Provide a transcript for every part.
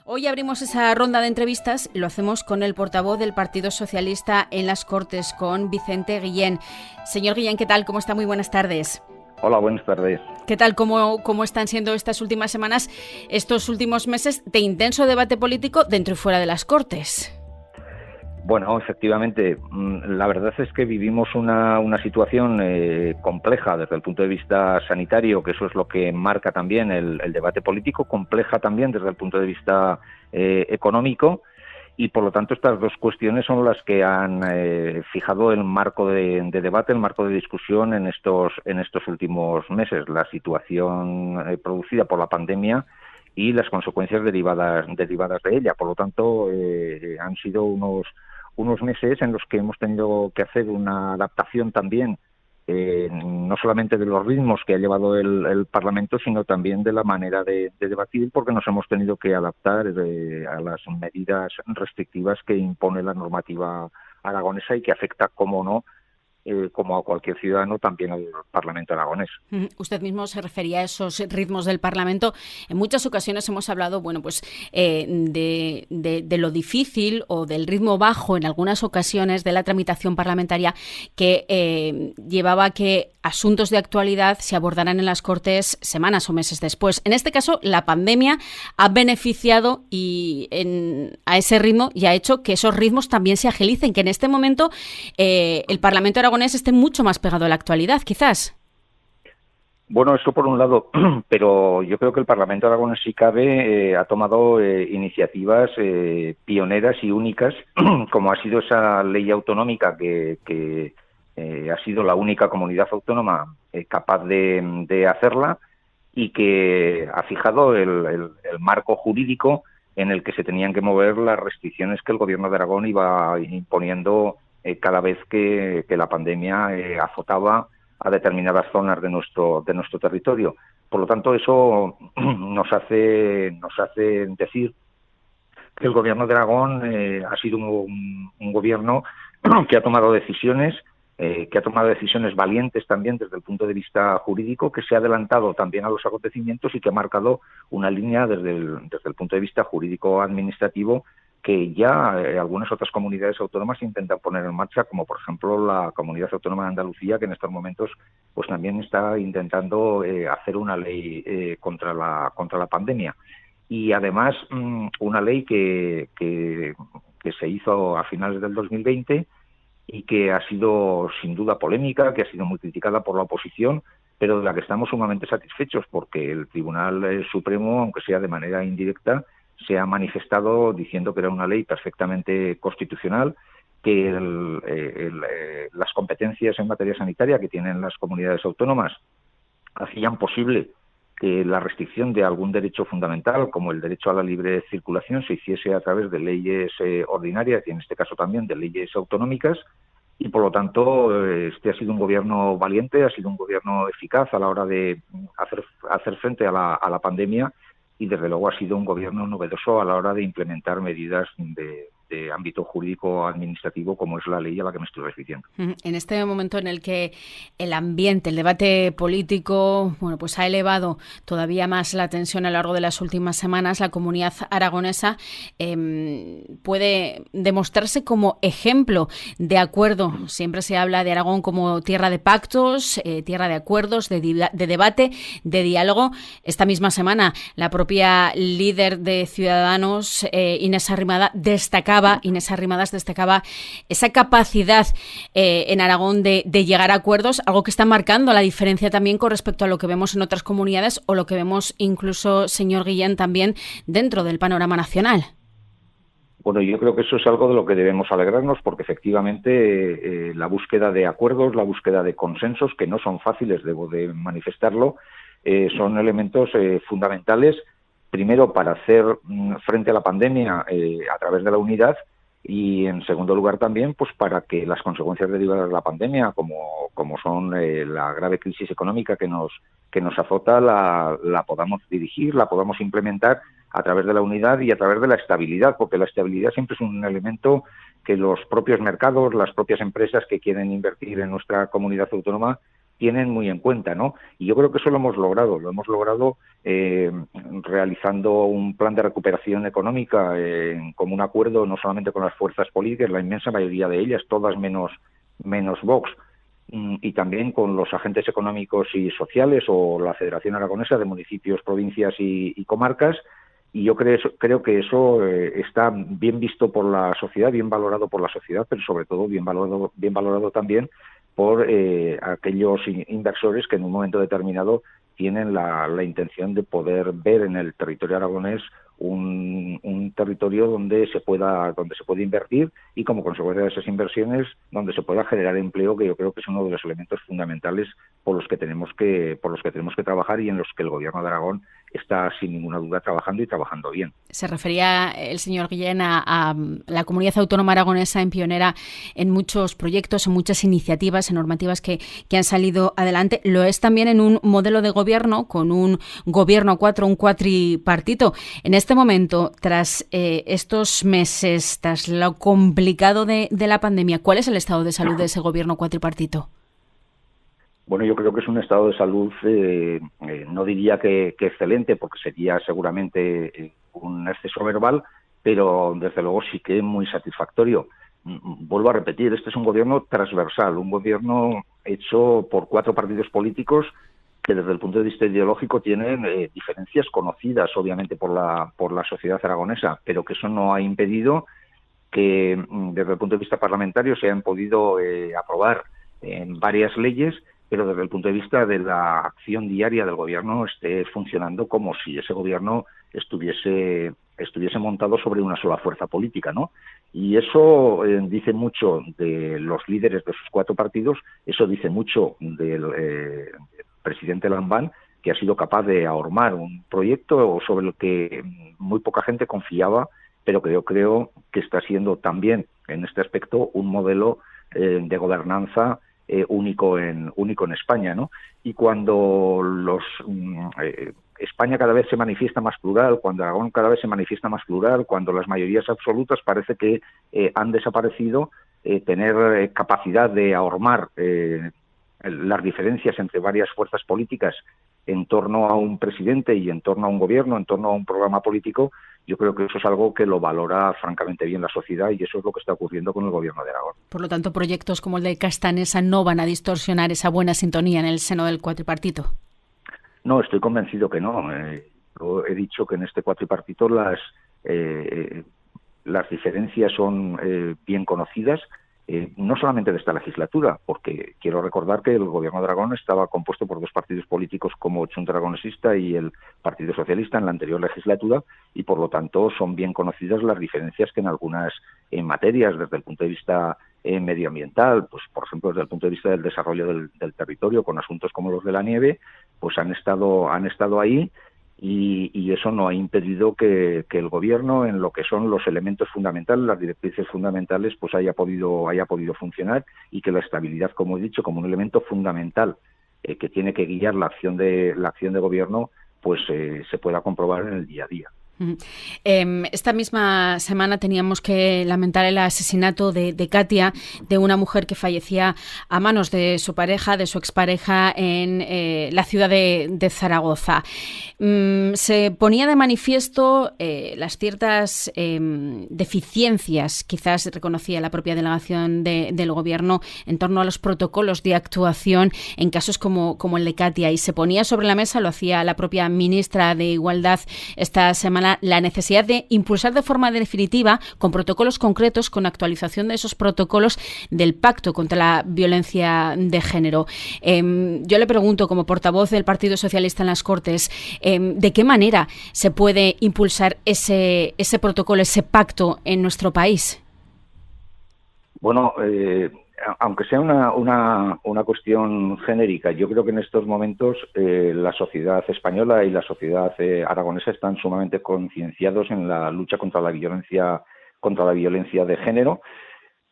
Hoy abrimos esa ronda de entrevistas, lo hacemos con el portavoz del Partido Socialista en las Cortes, con Vicente Guillén. Señor Guillén, ¿qué tal? ¿Cómo está? Muy buenas tardes. Hola, buenas tardes. ¿Qué tal? ¿Cómo están siendo estas últimas semanas, estos últimos meses de intenso debate político dentro y fuera de las Cortes? Bueno, efectivamente, la verdad es que vivimos una situación compleja desde el punto de vista sanitario, que eso es lo que marca también el debate político, compleja también desde el punto de vista económico, y por lo tanto estas dos cuestiones son las que han fijado el marco de debate, el marco de discusión en estos últimos meses. La situación producida por la pandemia y las consecuencias derivadas de ella. Por lo tanto, han sido unos meses en los que hemos tenido que hacer una adaptación también, no solamente de los ritmos que ha llevado el Parlamento, sino también de la manera de debatir, porque nos hemos tenido que adaptar a las medidas restrictivas que impone la normativa aragonesa y que afecta, como no, como a cualquier ciudadano, también al Parlamento aragonés. Usted mismo se refería a esos ritmos del Parlamento. En muchas ocasiones hemos hablado, de lo difícil o del ritmo bajo en algunas ocasiones de la tramitación parlamentaria que llevaba a que asuntos de actualidad se abordaran en las Cortes semanas o meses después. En este caso, la pandemia ha beneficiado a ese ritmo y ha hecho que esos ritmos también se agilicen, que en este momento el Parlamento aragonés esté mucho más pegado a la actualidad, quizás. Bueno, eso por un lado, pero yo creo que el Parlamento aragonés, si cabe, ha tomado iniciativas pioneras y únicas, como ha sido esa ley autonómica que ha sido la única comunidad autónoma capaz de hacerla, y que ha fijado el marco jurídico en el que se tenían que mover las restricciones que el Gobierno de Aragón iba imponiendo cada vez que la pandemia azotaba a determinadas zonas de nuestro territorio. Por lo tanto, eso nos hace decir que el Gobierno de Aragón ha sido un gobierno que ha tomado decisiones valientes también desde el punto de vista jurídico, que se ha adelantado también a los acontecimientos y que ha marcado una línea desde el punto de vista jurídico-administrativo que ya algunas otras comunidades autónomas intentan poner en marcha, como por ejemplo la Comunidad Autónoma de Andalucía, que en estos momentos pues también está intentando hacer una ley contra la pandemia. Y además una ley que se hizo a finales del 2020 y que ha sido sin duda polémica, que ha sido muy criticada por la oposición, pero de la que estamos sumamente satisfechos, porque el Tribunal Supremo, aunque sea de manera indirecta, se ha manifestado diciendo que era una ley perfectamente constitucional, que las competencias en materia sanitaria que tienen las comunidades autónomas hacían posible que la restricción de algún derecho fundamental, como el derecho a la libre circulación, se hiciese a través de leyes ordinarias y en este caso también de leyes autonómicas, y por lo tanto este ha sido un gobierno valiente, ha sido un gobierno eficaz a la hora de hacer frente a la pandemia, y desde luego ha sido un gobierno novedoso a la hora de implementar medidas de ámbito jurídico-administrativo, como es la ley a la que me estoy refiriendo. En este momento en el que el ambiente, el debate político, pues ha elevado todavía más la tensión a lo largo de las últimas semanas, la comunidad aragonesa puede demostrarse como ejemplo de acuerdo. Siempre se habla de Aragón como tierra de pactos, tierra de acuerdos, de debate, de diálogo. Esta misma semana, la propia líder de Ciudadanos, Inés Arrimadas, destacaba esa capacidad en Aragón de llegar a acuerdos, algo que está marcando la diferencia también con respecto a lo que vemos en otras comunidades o lo que vemos incluso, señor Guillén, también dentro del panorama nacional. Bueno, yo creo que eso es algo de lo que debemos alegrarnos, porque efectivamente la búsqueda de acuerdos, la búsqueda de consensos, que no son fáciles, debo de manifestarlo, son elementos fundamentales, primero para hacer frente a la pandemia a través de la unidad, y en segundo lugar también pues para que las consecuencias derivadas de la pandemia, como son la grave crisis económica que nos azota, la podamos dirigir, la podamos implementar a través de la unidad y a través de la estabilidad, porque la estabilidad siempre es un elemento que los propios mercados, las propias empresas que quieren invertir en nuestra comunidad autónoma tienen muy en cuenta, ¿no? Y yo creo que eso lo hemos logrado realizando un plan de recuperación económica en común acuerdo no solamente con las fuerzas políticas, la inmensa mayoría de ellas, todas menos Vox, y también con los agentes económicos y sociales o la Federación Aragonesa de Municipios, Provincias y Comarcas. Y yo creo que eso está bien visto por la sociedad, bien valorado por la sociedad, pero sobre todo bien valorado también por aquellos inversores que en un momento determinado tienen la intención de poder ver en el territorio aragonés un territorio donde se pueda invertir y, como consecuencia de esas inversiones, donde se pueda generar empleo, que yo creo que es uno de los elementos fundamentales por los que tenemos que trabajar y en los que el Gobierno de Aragón está sin ninguna duda trabajando y trabajando bien. Se refería el señor Guillén a la comunidad autónoma aragonesa en pionera en muchos proyectos, en muchas iniciativas, en normativas que han salido adelante. Lo es también en un modelo de gobierno con un gobierno a cuatro, un cuatripartito. En este momento, tras estos meses, tras lo complicado de la pandemia, ¿cuál es el estado de salud de ese gobierno cuatripartito? Bueno, yo creo que es un estado de salud, no diría que excelente, porque sería seguramente un exceso verbal, pero desde luego sí que muy satisfactorio. Vuelvo a repetir, este es un gobierno transversal, un gobierno hecho por 4 partidos políticos que desde el punto de vista ideológico tienen diferencias conocidas, obviamente, por la sociedad aragonesa, pero que eso no ha impedido que desde el punto de vista parlamentario se hayan podido aprobar varias leyes, pero desde el punto de vista de la acción diaria del gobierno esté funcionando como si ese gobierno estuviese montado sobre una sola fuerza política, ¿no? Y eso dice mucho de los líderes de esos 4 partidos, eso dice mucho del presidente Lambán, que ha sido capaz de ahormar un proyecto sobre el que muy poca gente confiaba, pero que yo creo que está siendo también en este aspecto un modelo de gobernanza único en España, ¿no? Y cuando España cada vez se manifiesta más plural, cuando Aragón cada vez se manifiesta más plural, cuando las mayorías absolutas parece que han desaparecido, tener capacidad de ahormar las diferencias entre varias fuerzas políticas en torno a un presidente y en torno a un gobierno, en torno a un programa político, yo creo que eso es algo que lo valora francamente bien la sociedad y eso es lo que está ocurriendo con el Gobierno de Aragón. Por lo tanto, proyectos como el de Castanesa no van a distorsionar esa buena sintonía en el seno del cuatripartito. No, estoy convencido que no. Yo he dicho que en este cuatripartito las diferencias son bien conocidas, no solamente de esta legislatura, porque quiero recordar que el Gobierno de Aragón estaba compuesto por 2 partidos políticos como Chunta Aragonesista y el Partido Socialista en la anterior legislatura, y por lo tanto son bien conocidas las diferencias que en algunas materias, desde el punto de vista medioambiental, pues por ejemplo desde el punto de vista del desarrollo del territorio, con asuntos como los de la nieve, pues han estado ahí. Y eso no ha impedido que el gobierno, en lo que son los elementos fundamentales, las directrices fundamentales, pues haya podido funcionar, y que la estabilidad, como he dicho, como un elemento fundamental que tiene que guiar la acción de gobierno, pues se pueda comprobar en el día a día. Esta misma semana teníamos que lamentar el asesinato de Katia, de una mujer que fallecía a manos de su pareja, de su expareja, en la ciudad de Zaragoza. Se ponía de manifiesto las ciertas deficiencias, quizás reconocía la propia delegación del Gobierno, en torno a los protocolos de actuación en casos como el de Katia, y se ponía sobre la mesa, lo hacía la propia ministra de Igualdad esta semana, la necesidad de impulsar de forma definitiva, con protocolos concretos, con actualización de esos protocolos, del pacto contra la violencia de género. Yo le pregunto, como portavoz del Partido Socialista en las Cortes, ¿de qué manera se puede impulsar ese protocolo, ese pacto en nuestro país? Bueno, aunque sea una cuestión genérica, yo creo que en estos momentos la sociedad española y la sociedad aragonesa están sumamente concienciados en la lucha contra la violencia de género.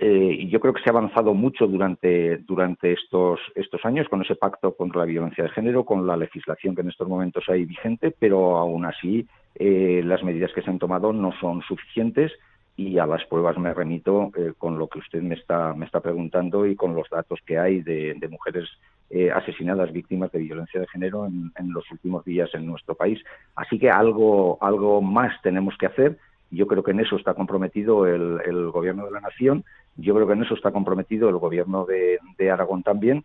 Y yo creo que se ha avanzado mucho durante estos años con ese pacto contra la violencia de género, con la legislación que en estos momentos hay vigente, pero aún así las medidas que se han tomado no son suficientes. Y a las pruebas me remito con lo que usted me está preguntando y con los datos que hay de mujeres asesinadas víctimas de violencia de género en los últimos días en nuestro país. Así que algo más tenemos que hacer. Yo creo que en eso está comprometido el Gobierno de la Nación, yo creo que en eso está comprometido el Gobierno de Aragón también,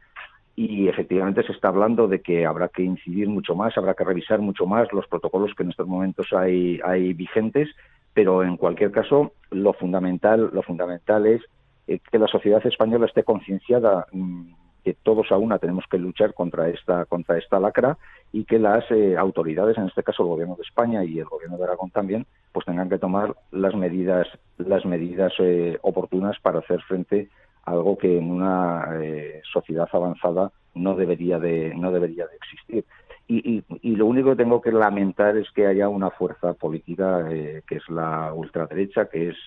y efectivamente se está hablando de que habrá que incidir mucho más, habrá que revisar mucho más los protocolos que en estos momentos hay vigentes, pero en cualquier caso lo fundamental es que la sociedad española esté concienciada que todos a una tenemos que luchar contra esta lacra, y que las autoridades, en este caso el Gobierno de España y el Gobierno de Aragón también, pues tengan que tomar las medidas oportunas para hacer frente a algo que en una sociedad avanzada no debería de existir. Y lo único que tengo que lamentar es que haya una fuerza política que es la ultraderecha, que es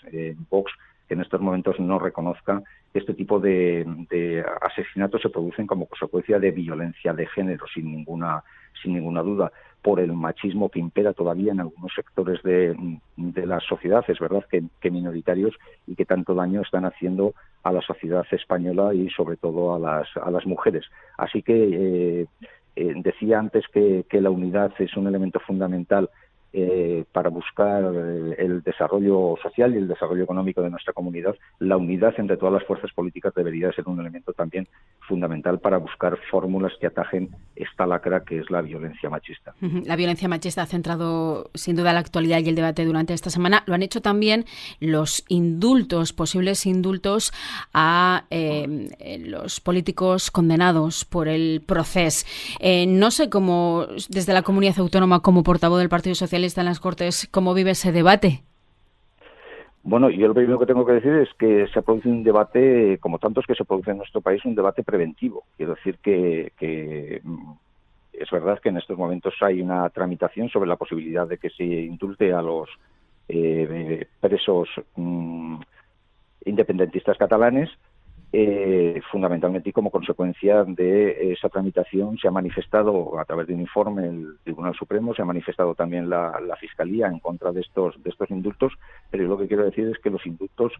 Vox, que en estos momentos no reconozca que este tipo de asesinatos se producen como consecuencia de violencia de género, sin ninguna duda, por el machismo que impera todavía en algunos sectores de la sociedad, es verdad que minoritarios, y que tanto daño están haciendo a la sociedad española y sobre todo a las mujeres. Así que decía antes que la unidad es un elemento fundamental para buscar el desarrollo social y el desarrollo económico de nuestra comunidad. La unidad entre todas las fuerzas políticas debería ser un elemento también fundamental para buscar fórmulas que atajen esta lacra que es la violencia machista. La violencia machista ha centrado sin duda la actualidad y el debate durante esta semana. Lo han hecho también los posibles indultos a los políticos condenados por el Procés. No sé cómo, desde la comunidad autónoma, como portavoz del Partido Socialista en las Cortes, ¿cómo vive ese debate? Bueno, yo lo primero que tengo que decir es que se ha producido un debate, como tantos que se produce en nuestro país, un debate preventivo. Quiero decir que es verdad que en estos momentos hay una tramitación sobre la posibilidad de que se indulte a los presos independentistas catalanes. Fundamentalmente, y como consecuencia de esa tramitación, se ha manifestado a través de un informe el Tribunal Supremo, se ha manifestado también la Fiscalía en contra de estos indultos, pero yo lo que quiero decir es que los indultos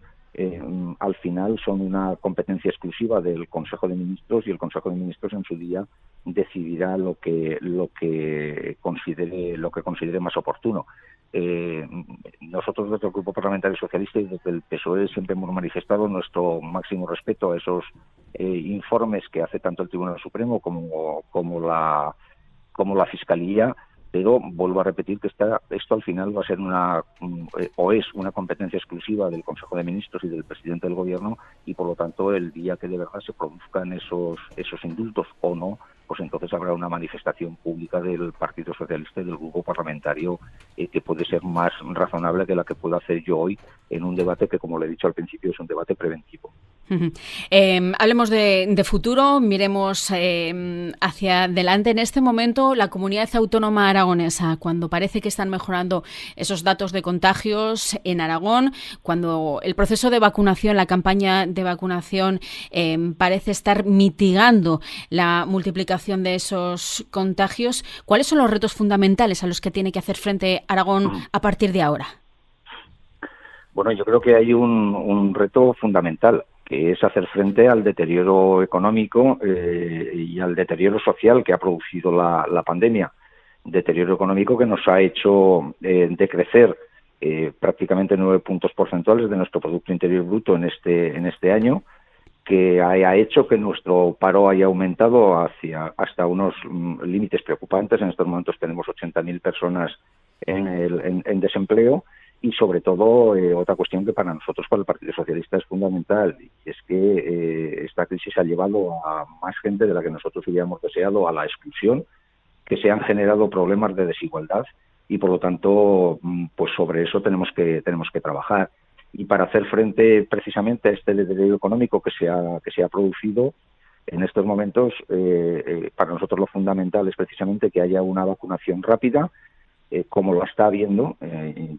al final son una competencia exclusiva del Consejo de Ministros, y el Consejo de Ministros en su día decidirá lo que considere más oportuno. Nosotros desde el Grupo Parlamentario Socialista y desde el PSOE siempre hemos manifestado nuestro máximo respeto a esos informes que hace tanto el Tribunal Supremo como la Fiscalía, pero vuelvo a repetir que esto al final va a ser es una competencia exclusiva del Consejo de Ministros y del presidente del Gobierno, y por lo tanto el día que de verdad se produzcan esos indultos o no, pues entonces habrá una manifestación pública del Partido Socialista y del Grupo Parlamentario que puede ser más razonable que la que puedo hacer yo hoy en un debate que, como le he dicho al principio, es un debate preventivo. Hablemos de futuro, miremos hacia adelante. En este momento, la comunidad autónoma aragonesa, cuando parece que están mejorando esos datos de contagios en Aragón, cuando el proceso de vacunación, la campaña de vacunación parece estar mitigando la multiplicación de esos contagios, ¿cuáles son los retos fundamentales a los que tiene que hacer frente Aragón a partir de ahora? Bueno, yo creo que hay un reto fundamental, que es hacer frente al deterioro económico y al deterioro social que ha producido la pandemia. Deterioro económico que nos ha hecho decrecer prácticamente 9 puntos porcentuales de nuestro Producto Interior Bruto en este año, que haya hecho que nuestro paro haya aumentado hasta unos límites preocupantes. En estos momentos tenemos 80.000 personas en desempleo. Y sobre todo, otra cuestión que para nosotros, para el Partido Socialista, es fundamental, y es que esta crisis ha llevado a más gente de la que nosotros hubiéramos deseado a la exclusión, que se han generado problemas de desigualdad, y por lo tanto, pues sobre eso tenemos que trabajar. Y para hacer frente precisamente a este deterioro económico que se ha producido en estos momentos, para nosotros lo fundamental es precisamente que haya una vacunación rápida, como lo está habiendo.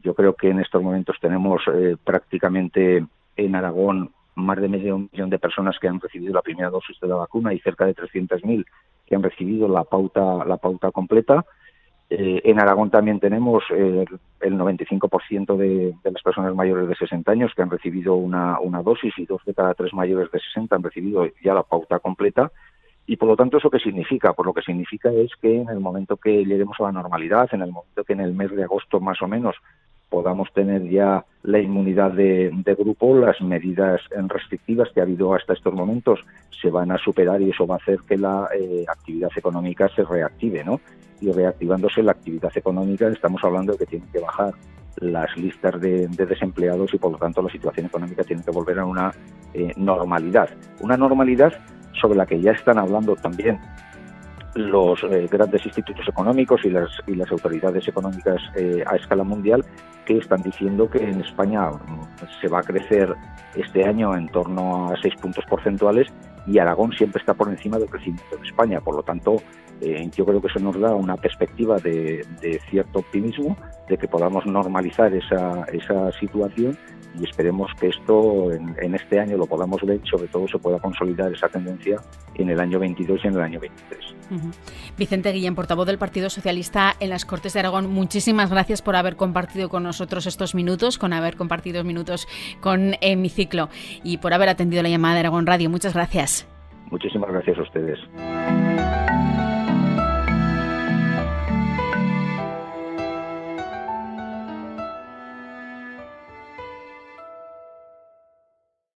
Yo creo que en estos momentos tenemos prácticamente en Aragón más de medio millón de personas que han recibido la primera dosis de la vacuna y cerca de 300.000 que han recibido la pauta completa. En Aragón también tenemos el 95% de las personas mayores de 60 años que han recibido una dosis, y 2 de cada 3 mayores de 60 han recibido ya la pauta completa. Y por lo tanto, ¿eso qué significa? Pues lo que significa es que en el momento que lleguemos a la normalidad, en el momento que en el mes de agosto más o menos podamos tener ya la inmunidad de grupo, las medidas restrictivas que ha habido hasta estos momentos se van a superar y eso va a hacer que la actividad económica se reactive, ¿no? Y reactivándose la actividad económica, estamos hablando de que tienen que bajar las listas de desempleados y por lo tanto la situación económica tiene que volver a una normalidad. Una normalidad sobre la que ya están hablando también los grandes institutos económicos y las autoridades económicas a escala mundial, que están diciendo que en España se va a crecer este año en torno a 6 puntos porcentuales y Aragón siempre está por encima del crecimiento de España. Por lo tanto, yo creo que eso nos da una perspectiva de cierto optimismo, de que podamos normalizar esa situación y esperemos que esto en este año lo podamos ver y sobre todo se pueda consolidar esa tendencia en el año 22 y en el año 23. Vicente Guillén, portavoz del Partido Socialista en las Cortes de Aragón, muchísimas gracias por haber compartido con nosotros estos minutos, con Hemiciclo y por haber atendido la llamada de Aragón Radio. Muchas gracias. Muchísimas gracias a ustedes.